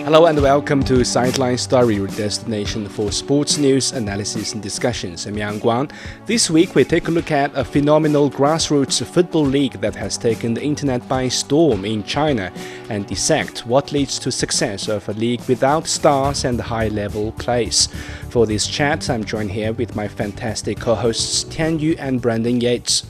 Hello and welcome to Sideline Story, your destination for sports news, analysis and discussions. I'm Yang Guang. This week we take a look at a phenomenal grassroots football league that has taken the internet by storm in China and dissect what leads to success of a league without stars and high-level plays. For this chat, I'm joined here with my fantastic co-hosts Tian Yu and Brandon Yates.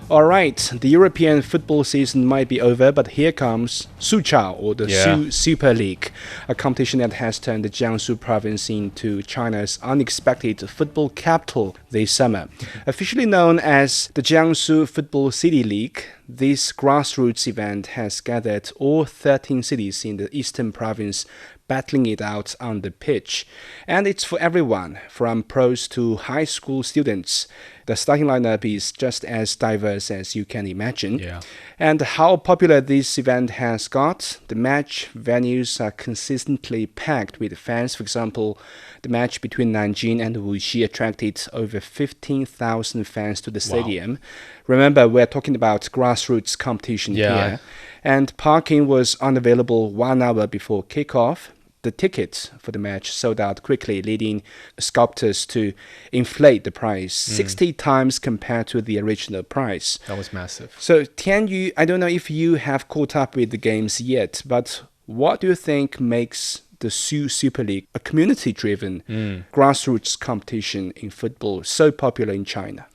Alright, the European football season might be over, but here comes Suchao, or the Su Super League, a competition that has turned the Jiangsu province into China's unexpected football capital this summer. Officially known as the Jiangsu Football City League, this grassroots event has gathered all 13 cities in the eastern province battling it out on the pitch. And it's for everyone, from pros to high school students. The starting lineup is just as diverse as you can imagine. And how popular this event has got, the match venues are consistently packed with fans. For example, the match between Nanjing and Wuxi attracted over 15,000 fans to the stadium. Remember, we're talking about grassroots competition here. And parking was unavailable 1 hour before kickoff. The tickets for the match sold out quickly, leading sculptors to inflate the price 60 times compared to the original price. That was massive. So, Tian Yu, I don't know if you have caught up with the games yet, but what do you think makes the Su Super League, a community-driven grassroots competition in football, so popular in China?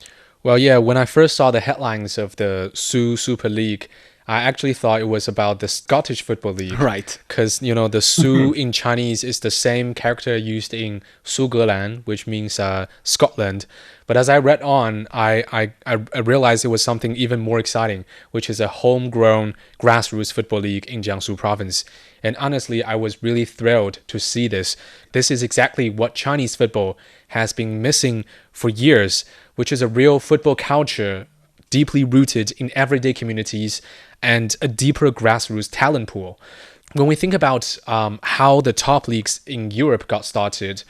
Well, yeah, when I first saw the headlines of the Su Super League, I actually thought it was about the Scottish Football League. Right. Because, you know, the Su in Chinese is the same character used in Sugerland, which means Scotland. But as I read on, I realized it was something even more exciting, which is a homegrown grassroots football league in Jiangsu province. And honestly, I was really thrilled to see this. This is exactly what Chinese football has been missing for years, which is a real football culture deeply rooted in everyday communities and a deeper grassroots talent pool. When we think about how the top leagues in Europe got started,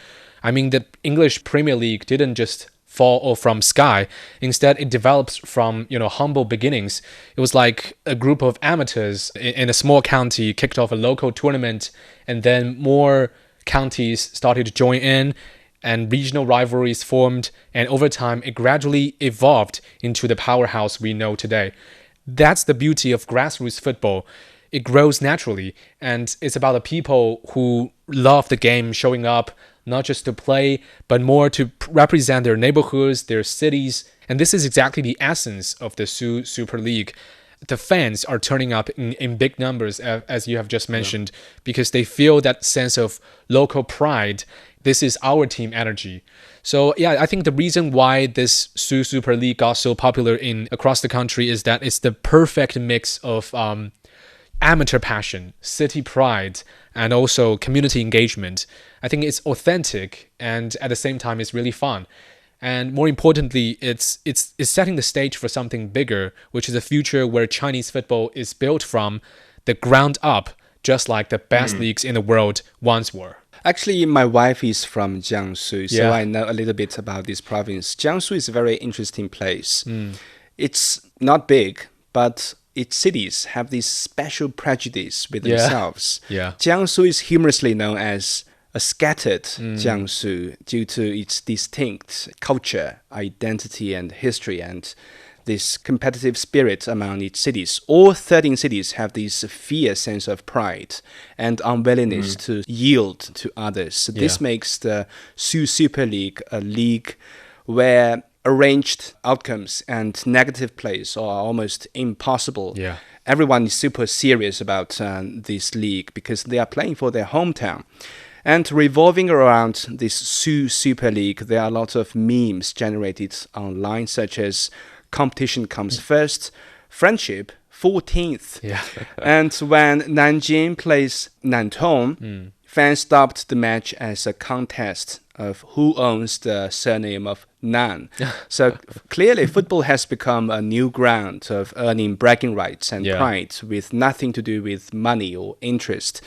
I mean, the English Premier League didn't just fall from sky. Instead, it developed from, humble beginnings. It was like a group of amateurs in a small county kicked off a local tournament, and then more counties started to join in, and regional rivalries formed, and over time, it gradually evolved into the powerhouse we know today. That's the beauty of grassroots football. It grows naturally, and it's about the people who love the game showing up, not just to play, but more to represent their neighborhoods, their cities. And this is exactly the essence of the Su Super League. The fans are turning up in big numbers, as you have just mentioned, because they feel that sense of local pride. This is our team energy. So yeah, I think the reason why this Su Super League got so popular across the country is that it's the perfect mix of amateur passion, city pride, and also community engagement. I think it's authentic, and at the same time, it's really fun. And more importantly, it's setting the stage for something bigger, which is a future where Chinese football is built from the ground up, just like the best leagues in the world once were. Actually, my wife is from Jiangsu, so I know a little bit about this province. Jiangsu is a very interesting place. It's not big, but its cities have this special prejudice with themselves. Jiangsu is humorously known as a scattered Jiangsu due to its distinct culture, identity, and history, and this competitive spirit among its cities. All 13 cities have this fierce sense of pride and unwillingness to yield to others. So this makes the Su Super League a league where arranged outcomes and negative plays are almost impossible. Everyone is super serious about this league because they are playing for their hometown. And revolving around this Su Super League, there are a lot of memes generated online, such as competition comes first, friendship 14th. And when Nanjing plays Nantong, fans dubbed the match as a contest of who owns the surname of Nan. So clearly football has become a new ground of earning bragging rights and pride with nothing to do with money or interest.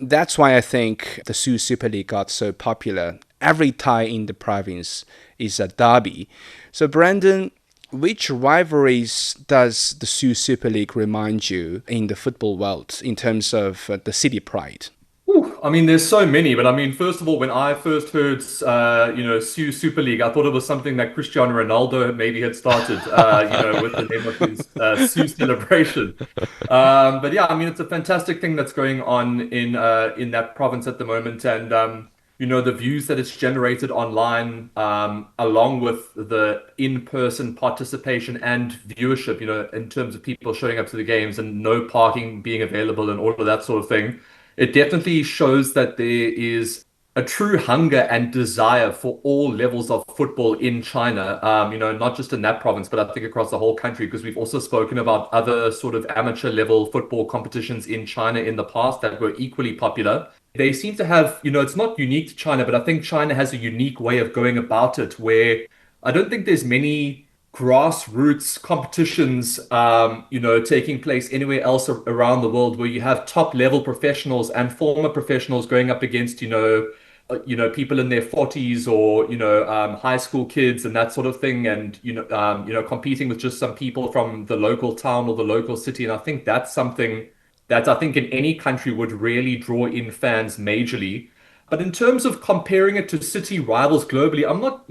That's why I think the Su Super League got so popular. Every tie in the province is a derby. So Brandon, which rivalries does the Sioux Super League remind you in the football world in terms of the city pride? I mean, there's so many, but I mean, first of all, when I first heard, Sioux Super League, I thought it was something that Cristiano Ronaldo maybe had started, with the name of his Sioux celebration. But yeah, I mean, it's a fantastic thing that's going on in that province at the moment, and the views that it's generated online, along with the in-person participation and viewership, in terms of people showing up to the games and no parking being available and all of that sort of thing. It definitely shows that there is a true hunger and desire for all levels of football in China, not just in that province, but I think across the whole country, because we've also spoken about other sort of amateur level football competitions in China in the past that were equally popular. They seem to have, it's not unique to China, but I think China has a unique way of going about it where I don't think there's many grassroots competitions, taking place anywhere else around the world where you have top level professionals and former professionals going up against, people in their 40s or, high school kids and that sort of thing. And, competing with just some people from the local town or the local city. And I think that's something that I think in any country would really draw in fans majorly. But in terms of comparing it to city rivals globally, I'm not,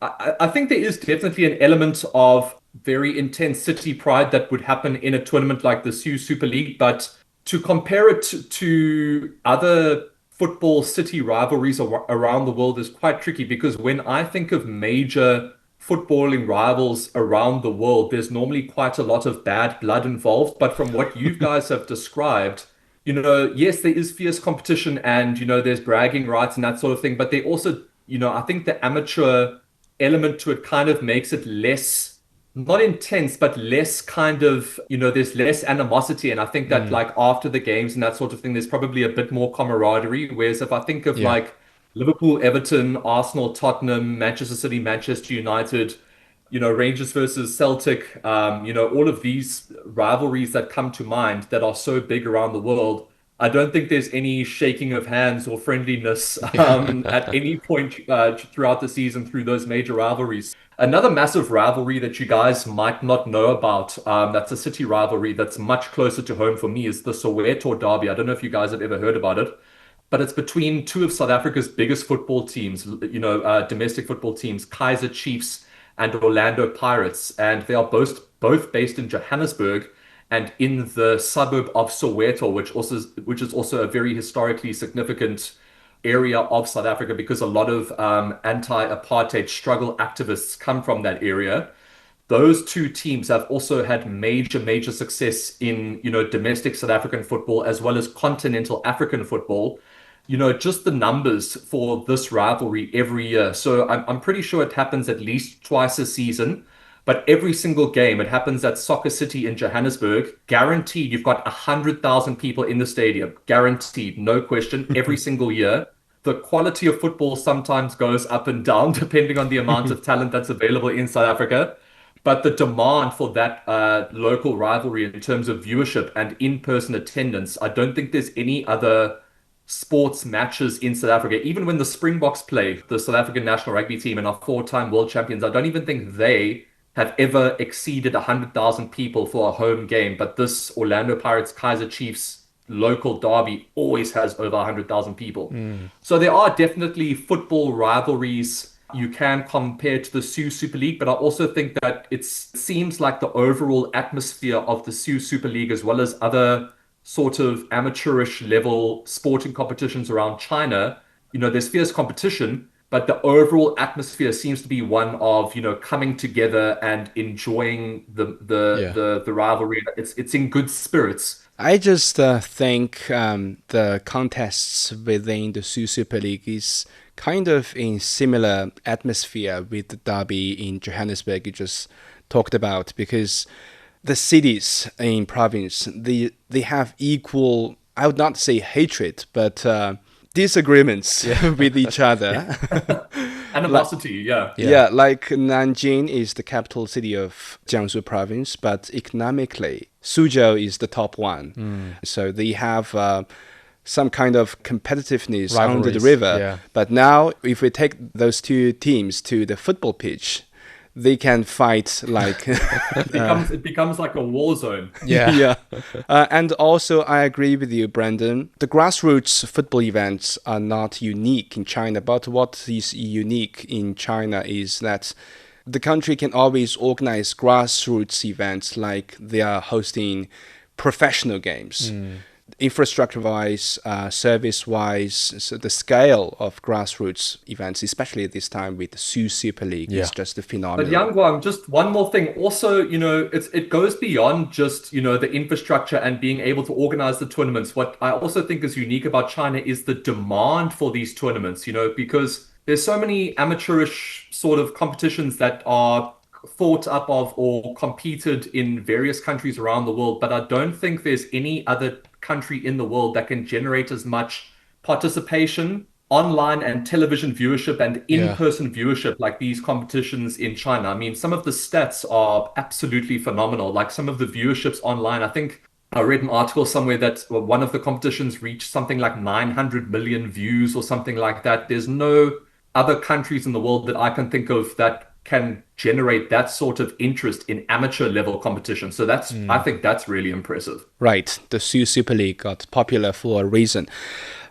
I think there is definitely an element of very intense city pride that would happen in a tournament like the Sioux Super League. But to compare it to other football city rivalries around the world is quite tricky because when I think of major footballing rivals around the world, there's normally quite a lot of bad blood involved. But from what you guys have described, yes, there is fierce competition and, there's bragging rights and that sort of thing. But they also, I think the amateur element to it kind of makes it less, not intense, but less kind of, there's less animosity. And I think that like after the games and that sort of thing, there's probably a bit more camaraderie. Whereas if I think of like Liverpool, Everton, Arsenal, Tottenham, Manchester City, Manchester United, Rangers versus Celtic, all of these rivalries that come to mind that are so big around the world. I don't think there's any shaking of hands or friendliness at any point throughout the season through those major rivalries. Another massive rivalry that you guys might not know about, that's a city rivalry that's much closer to home for me, is the Soweto Derby. I don't know if you guys have ever heard about it, but it's between two of South Africa's biggest football teams, domestic football teams, Kaizer Chiefs and Orlando Pirates, and they are both based in Johannesburg and in the suburb of Soweto, which is also a very historically significant area of South Africa because a lot of anti-apartheid struggle activists come from that area. Those two teams have also had major success in, domestic South African football as well as continental African football. Just the numbers for this rivalry every year. So I'm pretty sure it happens at least twice a season, but every single game, it happens at Soccer City in Johannesburg. Guaranteed, you've got 100,000 people in the stadium. Guaranteed, no question, every single year. The quality of football sometimes goes up and down depending on the amount of talent that's available in South Africa. But the demand for that local rivalry in terms of viewership and in-person attendance, I don't think there's any other sports matches in South Africa. Even when the Springboks play, the South African national rugby team and are four-time world champions, I don't even think they have ever exceeded 100,000 people for a home game. But this Orlando Pirates Kaizer Chiefs local derby always has over 100,000 people. So there are definitely football rivalries you can compare to the Sioux Super League, but I also think that it seems like the overall atmosphere of the Sioux Super League, as well as other sort of amateurish level sporting competitions around China, there's fierce competition, but the overall atmosphere seems to be one of, coming together and enjoying the rivalry. It's in good spirits. I just think the contests within the Sioux Super League is kind of in similar atmosphere with the derby in Johannesburg you just talked about, because the cities in province, they have equal, I would not say hatred, but disagreements with each other. Animosity, Yeah, like Nanjing is the capital city of Jiangsu province, but economically, Suzhou is the top one. So they have some kind of competitiveness under the river. But now, if we take those two teams to the football pitch, they can fight like It becomes like a war zone. Yeah. yeah. And also, I agree with you, Brandon. The grassroots football events are not unique in China, but what is unique in China is that the country can always organize grassroots events like they are hosting professional games. Infrastructure-wise, service-wise, so the scale of grassroots events, especially this time with the Su Super League, is just phenomenal. But Yang Guang, just one more thing. Also, it goes beyond just, the infrastructure and being able to organize the tournaments. What I also think is unique about China is the demand for these tournaments, because there's so many amateurish sort of competitions that are thought up of or competed in various countries around the world, but I don't think there's any other country in the world that can generate as much participation, online and television viewership and in-person viewership like these competitions in China. I mean, some of the stats are absolutely phenomenal. Like some of the viewerships online, I think I read an article somewhere that one of the competitions reached something like 900 million views or something like that. There's no other countries in the world that I can think of that can generate that sort of interest in amateur level competition. So I think that's really impressive. Right. The Su Super League got popular for a reason.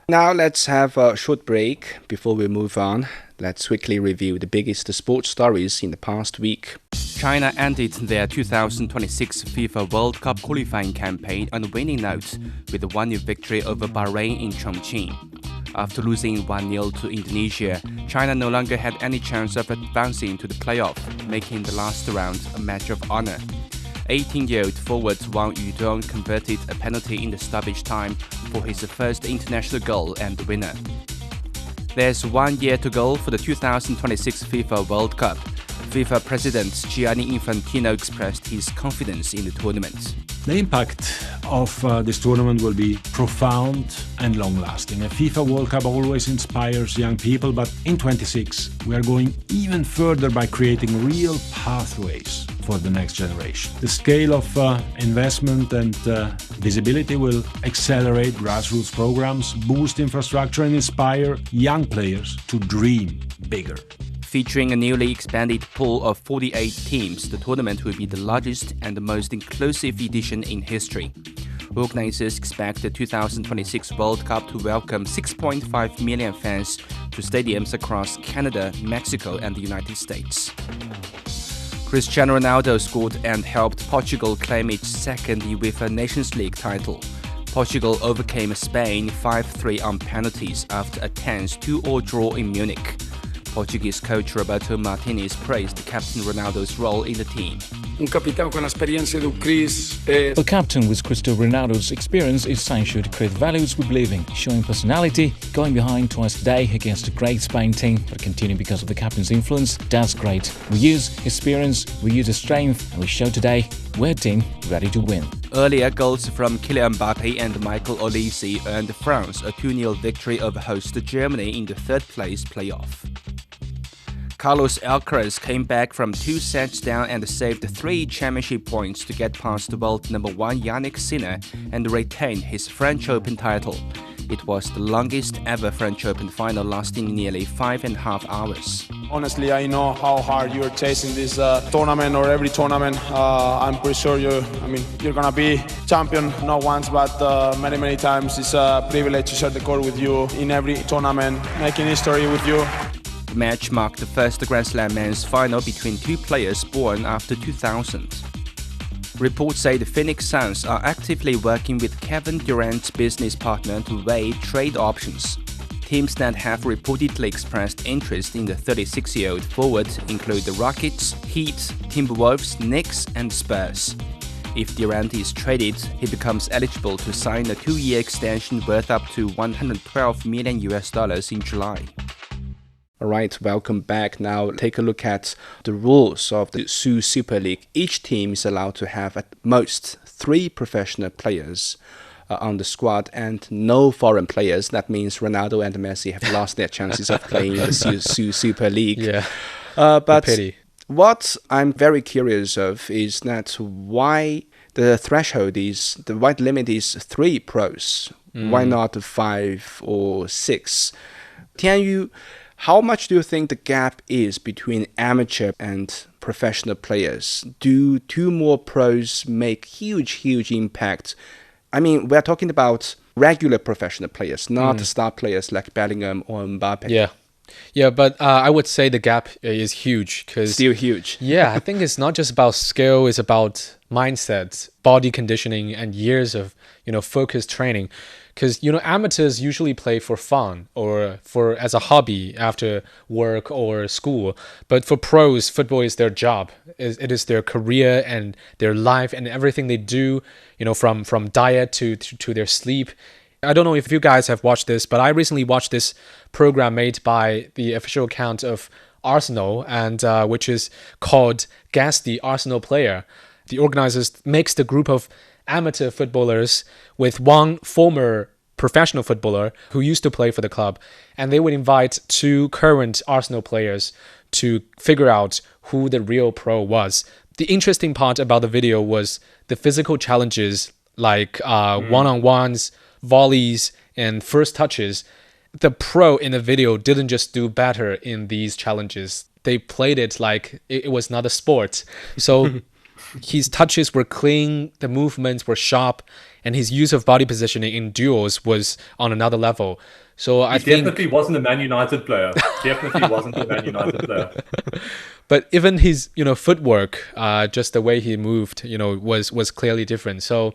Now let's have a short break before we move on. Let's quickly review the biggest sports stories in the past week. China ended their 2026 FIFA World Cup qualifying campaign on a winning note with a 1-0 victory over Bahrain in Chongqing. After losing 1-0 to Indonesia, China no longer had any chance of advancing to the playoff, making the last round a match of honor. 18-year-old forward Wang Yudong converted a penalty in the stoppage time for his first international goal and the winner. There's 1 year to go for the 2026 FIFA World Cup. FIFA President Gianni Infantino expressed his confidence in the tournament. The impact of this tournament will be profound and long-lasting. A FIFA World Cup always inspires young people, but in 26 we are going even further by creating real pathways for the next generation. The scale of investment and visibility will accelerate grassroots programs, boost infrastructure and inspire young players to dream bigger. Featuring a newly expanded pool of 48 teams, the tournament will be the largest and the most inclusive edition in history. Organizers expect the 2026 World Cup to welcome 6.5 million fans to stadiums across Canada, Mexico, and the United States. Cristiano Ronaldo scored and helped Portugal claim its second UEFA Nations League title. Portugal overcame Spain 5-3 on penalties after a tense 2-2 draw in Munich. Portuguese coach Roberto Martinez praised Captain Ronaldo's role in the team. A captain with Cristiano Ronaldo's experience is essential to create values we believe in, showing personality, going behind twice today against a great Spain team, but continuing because of the captain's influence. That's great. We use experience, we use strength, and we show today we're a team ready to win. Earlier goals from Kylian Mbappe and Michael Olise earned France a 2-0 victory over host Germany in the third-place playoff. Carlos Alcaraz came back from 2 sets down and saved 3 championship points to get past world number 1 Yannick Sinner and retain his French Open title. It was the longest ever French Open final, lasting nearly 5.5 hours. Honestly, I know how hard you're chasing this tournament or every tournament. I'm pretty sure you're gonna be champion not once but many times. It's a privilege to share the court with you in every tournament, making history with you. The match marked the first Grand Slam men's final between 2 players born after 2000. Reports say the Phoenix Suns are actively working with Kevin Durant's business partner to weigh trade options. Teams that have reportedly expressed interest in the 36-year-old forward include the Rockets, Heat, Timberwolves, Knicks, and Spurs. If Durant is traded, he becomes eligible to sign a 2-year extension worth up to $112 million in July. All right, welcome back. Now take a look at the rules of the Su Super League. Each team is allowed to have at most 3 professional players on the squad and no foreign players. That means Ronaldo and Messi have lost their chances of playing in the Su Super League. Yeah, but pity. What I'm very curious of is that why the threshold is, the white limit is 3 pros. Why not 5 or 6? Tianyu, How much do you think the gap is between amateur and professional players? Do two more pros make huge impact? I mean, we're talking about regular professional players, not star players like Bellingham or Mbappe. Yeah, but I would say the gap is huge because Still huge. yeah, I think it's not just about skill; it's about mindset, body conditioning, and years of focused training. Because amateurs usually play for fun or for as a hobby after work or school, but for pros, football is their job. It is their career and their life and everything they do. From diet to their sleep. I don't know if you guys have watched this, but I recently watched this program made by the official account of Arsenal, and which is called Guess the Arsenal Player. The organizers mixed a group of amateur footballers with one former professional footballer who used to play for the club, and they would invite two current Arsenal players to figure out who the real pro was. The interesting part about the video was the physical challenges like one-on-ones, volleys, and first touches. The pro in the video didn't just do better in these challenges. They played it like it was not a sport. So his touches were clean, the movements were sharp, and his use of body positioning in duels was on another level. So I think definitely wasn't a Man United player. Definitely wasn't a Man United player. But even his, footwork, just the way he moved, was clearly different. So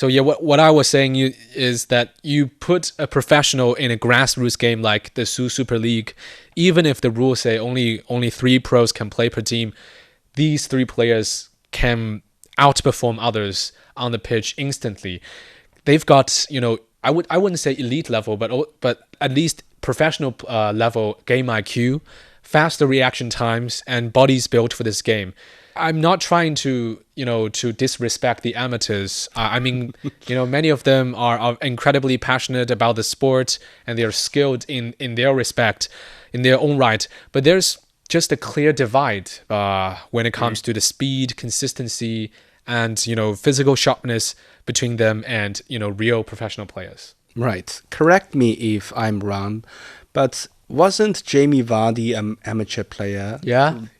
yeah, what I was saying is that you put a professional in a grassroots game like the Super League, even if the rules say only 3 pros can play per team, these 3 players can outperform others on the pitch instantly. They've got, I wouldn't say elite level, but at least professional level game IQ, faster reaction times, and bodies built for this game. I'm not trying to disrespect the amateurs. I mean, many of them are incredibly passionate about the sport and they're skilled in their respect, in their own right. But there's just a clear divide when it comes to the speed, consistency, and physical sharpness between them and real professional players. Right. Correct me if I'm wrong, but wasn't Jamie Vardy an amateur player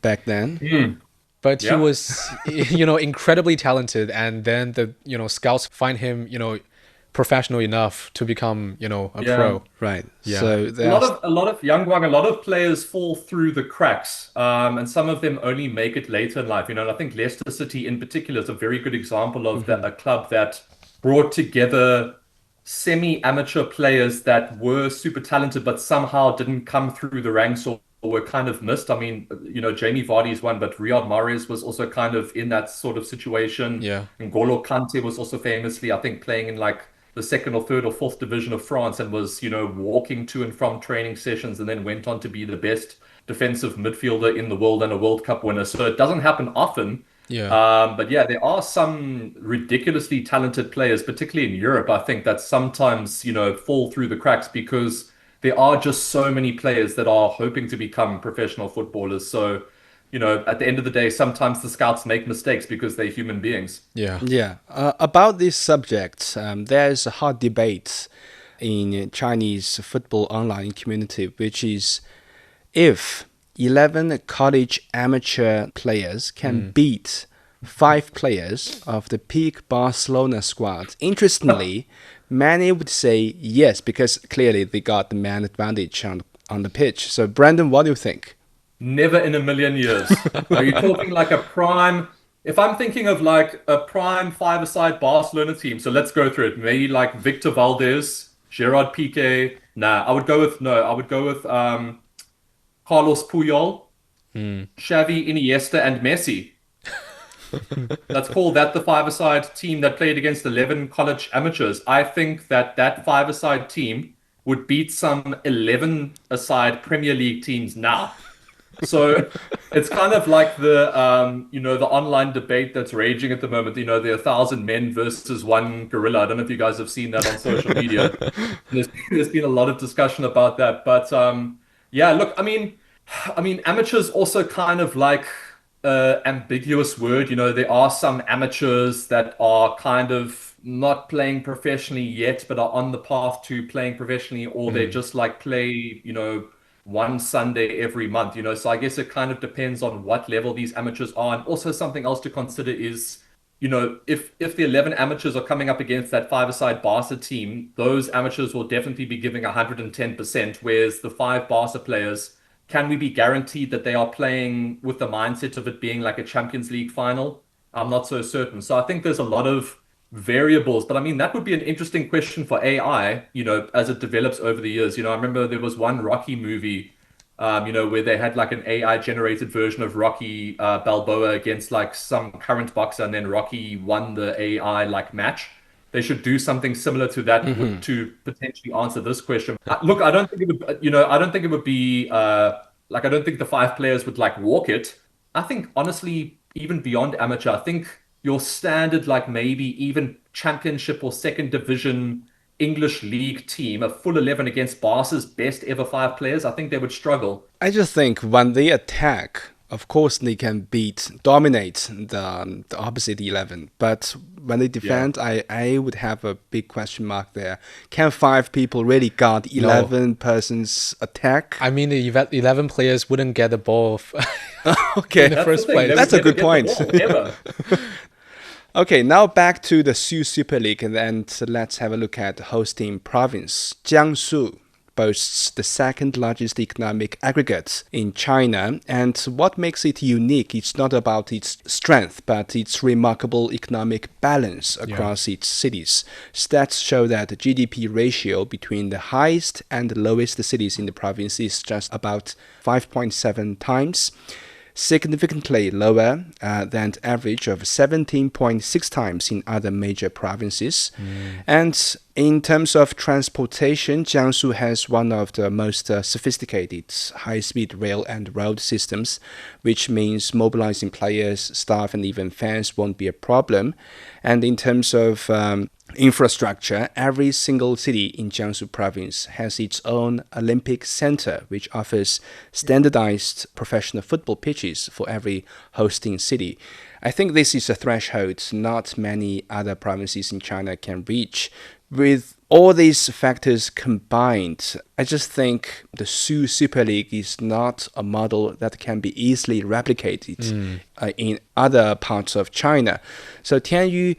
back then? But he was, incredibly talented, and then the scouts find him, professional enough to become, a pro. Right. Yeah. So a lot of a lot of players fall through the cracks, and some of them only make it later in life. And I think Leicester City in particular is a very good example of a club that brought together semi-amateur players that were super talented, but somehow didn't come through the ranks or were kind of missed. I mean, Jamie Vardy is one, but Riyad Mahrez was also kind of in that sort of situation. Yeah. N'Golo Kante was also famously, I think, playing in like the 2nd or 3rd or 4th division of France and was, walking to and from training sessions and then went on to be the best defensive midfielder in the world and a World Cup winner. So it doesn't happen often. Yeah. But yeah, there are some ridiculously talented players, particularly in Europe, I think, that sometimes, fall through the cracks because there are just so many players that are hoping to become professional footballers. So, at the end of the day, sometimes the scouts make mistakes because they're human beings. Yeah. Yeah. About this subject, there's a hot debate in Chinese football online community, which is if 11 college amateur players can beat 5 players of the peak Barcelona squad. Interestingly, many would say yes, because clearly they got the man advantage on the pitch. So, Brandon, what do you think? Never in a million years. Are you talking like a prime? If I'm thinking of like a prime 5-a-side Barcelona team, so let's go through it. Maybe like Victor Valdez, Gerard Piqué. I would go with Carlos Puyol, Xavi, Iniesta, and Messi. Let's call that the 5-a-side team that played against 11 college amateurs. I think that 5-a-side team would beat some 11-a-side Premier League teams now. So it's kind of like the the online debate that's raging at the moment. There are 1,000 men versus 1 gorilla. I don't know if you guys have seen that on social media. There's been a lot of discussion about that. But yeah, look, I mean, amateurs also kind of like ambiguous word. There are some amateurs that are kind of not playing professionally yet, but are on the path to playing professionally, or they just like play, one Sunday every month, so I guess it kind of depends on what level these amateurs are. And also something else to consider is, if the 11 amateurs are coming up against that five-a-side Barca team, those amateurs will definitely be giving 110%, whereas the five Barca players, can we be guaranteed that they are playing with the mindset of it being like a Champions League final? I'm not so certain. So I think there's a lot of variables, but I mean, that would be an interesting question for AI, as it develops over the years. I remember there was one Rocky movie, where they had like an AI generated version of Rocky Balboa against like some current boxer, and then Rocky won the AI like match. They should do something similar to that to potentially answer this question. Look, I don't think it would, I don't think it would be like, I don't think the five players would like walk it. I think honestly, even beyond amateur, I think your standard, like maybe even championship or second division English league team, a full 11 against Barca's best ever five players, I think they would struggle. I just think when they attack, of course they can dominate the opposite 11. But when they defend, I would have a big question mark there. Can five people really guard 11 persons attack? I mean, the 11 players wouldn't get the ball okay, in the first place. That's a good point. Okay, now back to the Sioux Super League, and let's have a look at the hosting province. Jiangsu boasts the second largest economic aggregate in China, and what makes it unique is not about its strength, but its remarkable economic balance across its cities. Stats show that the GDP ratio between the highest and lowest cities in the province is just about 5.7 times, significantly lower than the average of 17.6 times in other major provinces. And in terms of transportation, Jiangsu has one of the most sophisticated high-speed rail and road systems, which means mobilizing players, staff, and even fans won't be a problem. And in terms of infrastructure, every single city in Jiangsu province has its own Olympic center, which offers standardized professional football pitches for every hosting city. I think this is a threshold not many other provinces in China can reach. With all these factors combined, I just think the Sioux Super League is not a model that can be easily replicated in other parts of China. So Tianyu,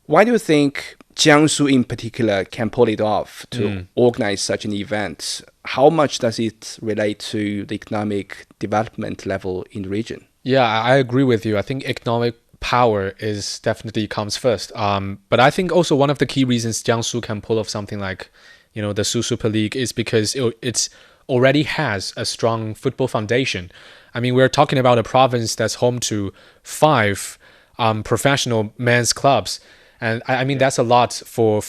why do you think Jiangsu in particular can pull it off to organize such an event? How much does it relate to the economic development level in the region? Yeah, I agree with you. I think economic power is definitely comes first. But I think also one of the key reasons Jiangsu can pull off something like, the Sioux Super League is because it's already has a strong football foundation. I mean, we're talking about a province that's home to 5 professional men's clubs. And I mean, that's a lot for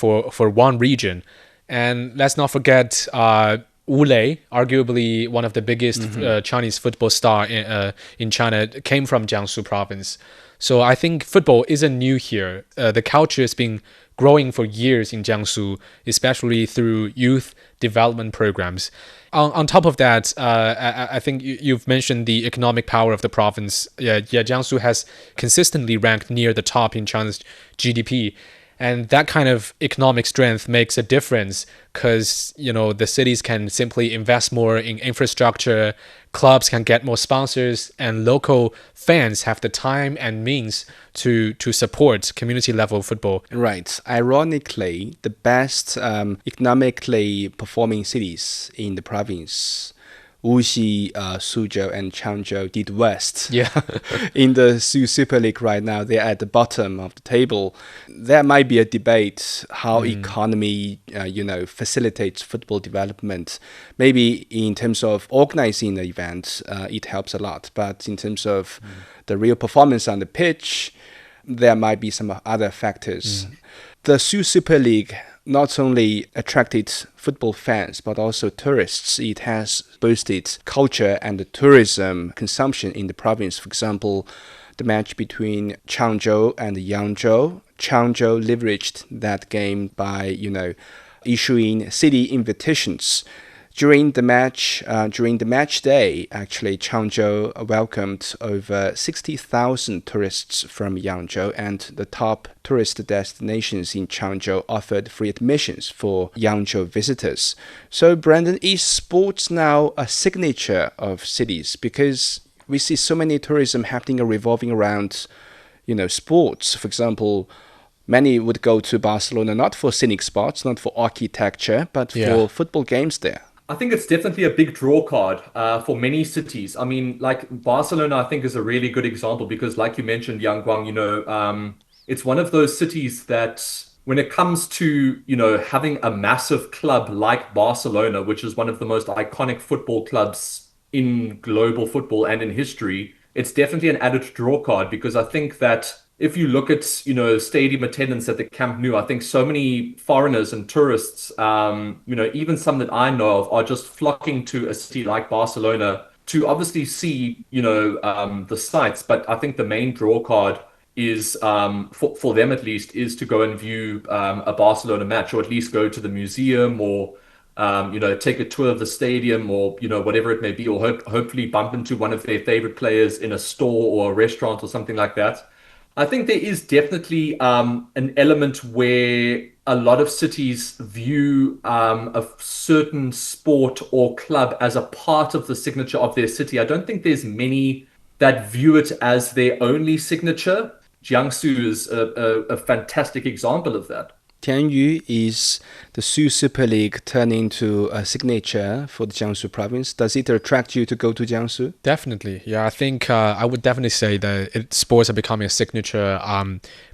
one region. And let's not forget Wu Lei, arguably one of the biggest Chinese football star in China, came from Jiangsu province. So I think football isn't new here. The culture has been growing for years in Jiangsu, especially through youth development programs. On top of that, I think you've mentioned the economic power of the province. Jiangsu has consistently ranked near the top in China's GDP. And that kind of economic strength makes a difference because, the cities can simply invest more in infrastructure, clubs can get more sponsors, and local fans have the time and means to support community-level football. Right. Ironically, the best economically performing cities in the province, Wuxi, Suzhou, and Changzhou did worst. In the Sioux Super League right now, they're at the bottom of the table. There might be a debate how economy, facilitates football development. Maybe in terms of organizing the event, it helps a lot. But in terms of the real performance on the pitch, there might be some other factors. The Sioux Super League not only attracted football fans, but also tourists. It has boosted culture and tourism consumption in the province. For example, the match between Changzhou and Yangzhou. Changzhou leveraged that game by, issuing city invitations During the match day, actually, Changzhou welcomed over 60,000 tourists from Yangzhou, and the top tourist destinations in Changzhou offered free admissions for Yangzhou visitors. So, Brandon, is sports now a signature of cities? Because we see so many tourism happening or revolving around, sports. For example, many would go to Barcelona not for scenic spots, not for architecture, but for football games there. I think it's definitely a big draw card for many cities. I mean, like Barcelona, I think is a really good example because, like you mentioned, Yang Guang, it's one of those cities that when it comes to, having a massive club like Barcelona, which is one of the most iconic football clubs in global football and in history, it's definitely an added draw card because I think that if you look at, stadium attendance at the Camp Nou, I think so many foreigners and tourists, even some that I know of, are just flocking to a city like Barcelona to obviously see, the sights. But I think the main draw card is, for them at least, is to go and view a Barcelona match, or at least go to the museum, or take a tour of the stadium, or whatever it may be, or hopefully bump into one of their favorite players in a store or a restaurant or something like that. I think there is definitely an element where a lot of cities view a certain sport or club as a part of the signature of their city. I don't think there's many that view it as their only signature. Jiangsu is a fantastic example of that. Tianyu is the Su Super League turning into a signature for the Jiangsu province. Does it attract you to go to Jiangsu? Definitely. Yeah, I think I would definitely say that sports are becoming a signature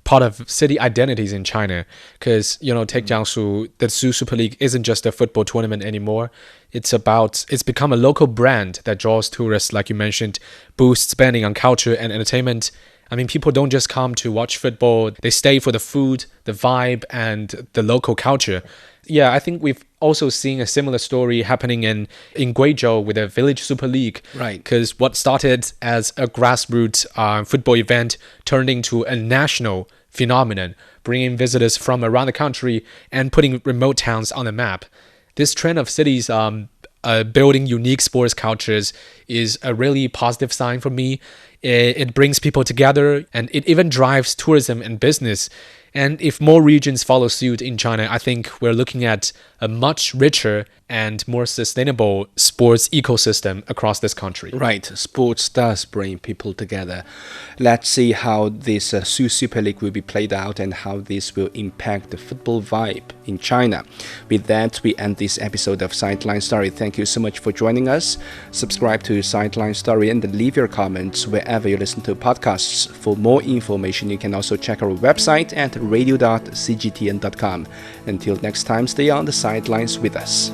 part of city identities in China. Because, take Jiangsu, the Su Super League isn't just a football tournament anymore. It's become a local brand that draws tourists, like you mentioned, boosts spending on culture and entertainment. I mean, people don't just come to watch football. They stay for the food, the vibe, and the local culture. Yeah, I think we've also seen a similar story happening in Guizhou with the Village Super League. Right. Because what started as a grassroots football event turned into a national phenomenon, bringing visitors from around the country and putting remote towns on the map. This trend of cities building unique sports cultures is a really positive sign for me. It brings people together, and it even drives tourism and business. And if more regions follow suit in China, I think we're looking at a much richer and more sustainable sports ecosystem across this country. Right, sports does bring people together. Let's see how this Su Super League will be played out and how this will impact the football vibe in China. With that, we end this episode of Sideline Story. Thank you so much for joining us. Subscribe to Sideline Story and leave your comments wherever you listen to podcasts. For more information, you can also check our website at radio.cgtn.com. Until next time, stay on the sidelines with us.